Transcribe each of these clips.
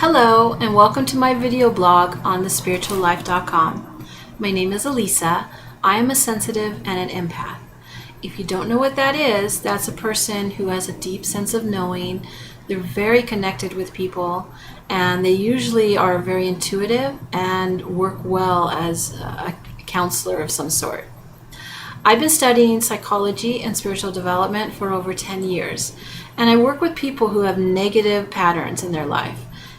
Hello and welcome to my video blog on thespirituallife.com. My name is Elisa. I am a sensitive and an empath. If you don't know what that is, that's a person who has a deep sense of knowing. They're very connected with people and they usually are very intuitive and work well as a counselor of some sort. I've been studying psychology and spiritual development for over 10 years, and I work with people who have negative patterns in their life.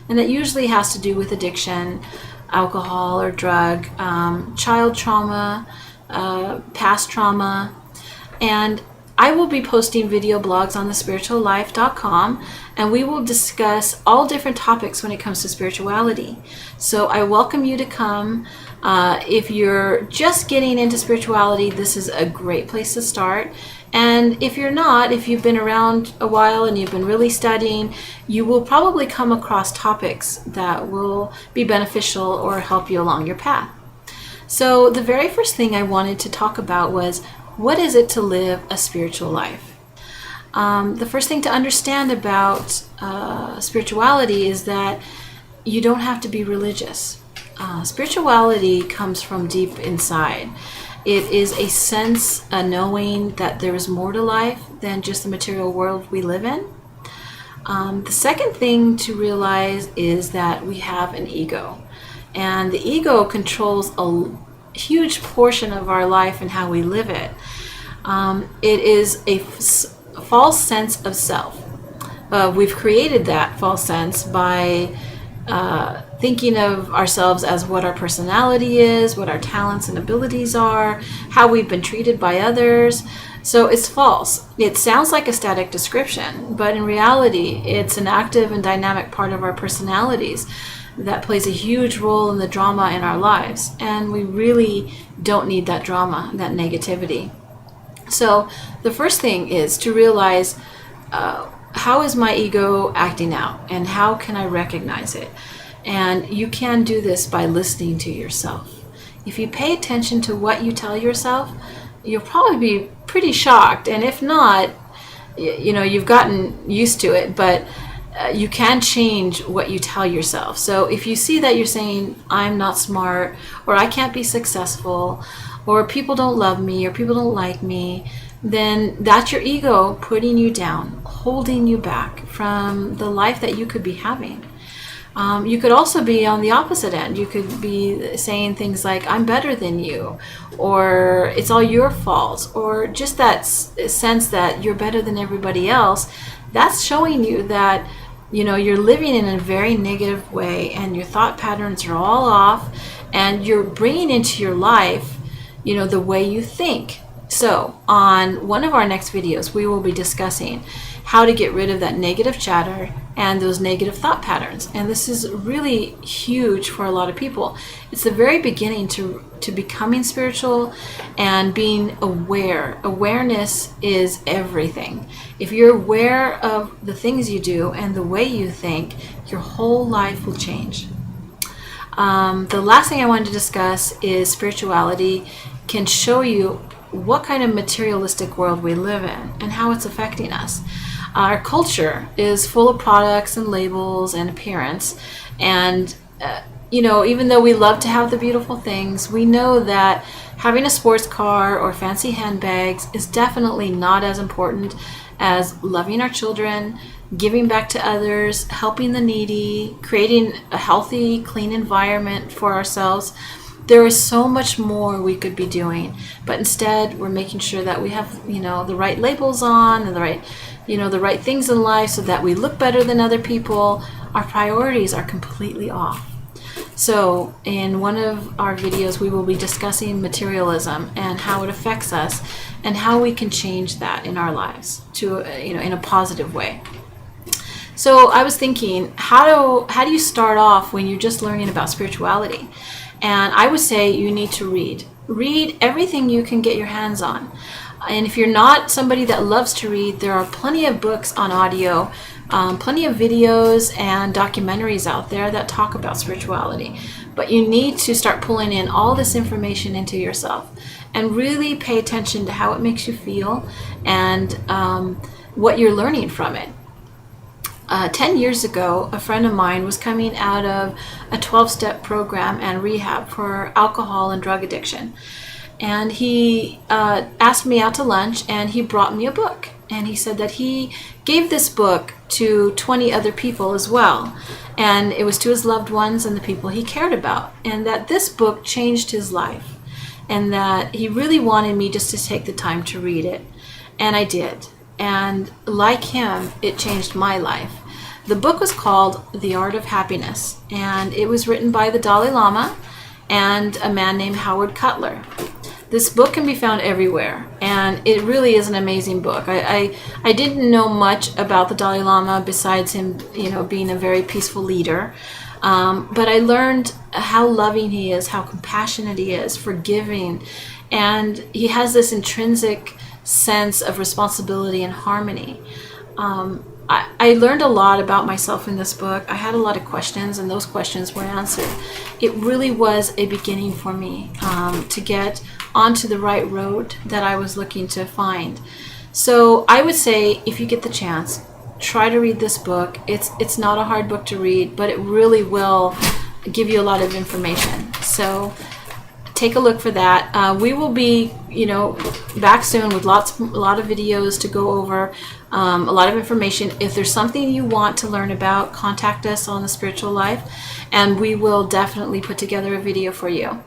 And that usually has to do with addiction, alcohol or drug, child trauma, past trauma. And I will be posting video blogs on thespirituallife.com, and we will discuss all different topics when it comes to spirituality. So I welcome you to come. If you're just getting into spirituality, this is a great place to start. And if you're not, if you've been around a while and you've been really studying, you will probably come across topics that will be beneficial or help you along your path. So the very first thing I wanted to talk about was, what is it to live a spiritual life? The first thing to understand about spirituality is that you don't have to be religious. Spirituality comes from deep inside. It is a sense, a knowing that there is more to life than just the material world we live in. The second thing to realize is that we have an ego. And the ego controls a huge portion of our life and how we live it. It is a false sense of self. We've created that false sense by thinking of ourselves as what our personality is, what our talents and abilities are, how we've been treated by others. So it's false. It sounds like a static description, but in reality, it's an active and dynamic part of our personalities that plays a huge role in the drama in our lives. And we really don't need that drama, that negativity. So the first thing is to realize, how is my ego acting out and how can I recognize it? And you can do this by listening to yourself. If you pay attention to what you tell yourself, you'll probably be pretty shocked. And if not, you've gotten used to it, but you can change what you tell yourself. So if you see that you're saying, I'm not smart, or I can't be successful, or people don't love me, or people don't like me, then that's your ego putting you down, holding you back from the life that you could be having. You could also be on the opposite end. You could be saying things like, I'm better than you, or it's all your fault, or just that sense that you're better than everybody else. That's showing you that you're living in a very negative way and your thought patterns are all off, and you're bringing into your life the way you think. So on one of our next videos, we will be discussing how to get rid of that negative chatter and those negative thought patterns. And this is really huge for a lot of people. It's the very beginning to becoming spiritual and being aware. Awareness is everything. If you're aware of the things you do and the way you think, your whole life will change. The last thing I wanted to discuss is spirituality can show you what kind of materialistic world we live in and how it's affecting us. Our culture is full of products and labels and appearance, and even though we love to have the beautiful things, we know that having a sports car or fancy handbags is definitely not as important as loving our children, giving back to others, helping the needy, creating a healthy, clean environment for ourselves. There is so much more we could be doing, but instead we're making sure that we have, the right labels on and the right things in life so that we look better than other people. Our priorities are completely off. So in one of our videos, we will be discussing materialism and how it affects us and how we can change that in our lives to, in a positive way. So I was thinking, how do you start off when you're just learning about spirituality? And I would say you need to read. Read everything you can get your hands on. And if you're not somebody that loves to read, there are plenty of books on audio, plenty of videos and documentaries out there that talk about spirituality. But you need to start pulling in all this information into yourself and really pay attention to how it makes you feel and what you're learning from it. 10 years ago, a friend of mine was coming out of a 12-step program and rehab for alcohol and drug addiction. And he asked me out to lunch, and he brought me a book. And he said that he gave this book to 20 other people as well. And it was to his loved ones and the people he cared about. And that this book changed his life. And that he really wanted me just to take the time to read it. And I did. And like him, it changed my life. The book was called The Art of Happiness. And it was written by the Dalai Lama and a man named Howard Cutler. This book can be found everywhere, and it really is an amazing book. I didn't know much about the Dalai Lama besides him, being a very peaceful leader. But I learned how loving he is, how compassionate he is, forgiving, and he has this intrinsic sense of responsibility and harmony. I learned a lot about myself in this book. I had a lot of questions, and those questions were answered. It really was a beginning for me to get onto the right road that I was looking to find. So I would say, if you get the chance, try to read this book. It's not a hard book to read, but it really will give you a lot of information. So take a look for that. We will be, back soon with a lot of videos to go over, a lot of information. If there's something you want to learn about, contact us on The Spiritual Life, and we will definitely put together a video for you.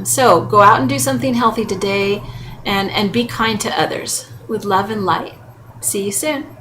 So go out and do something healthy today, and be kind to others with love and light. See you soon.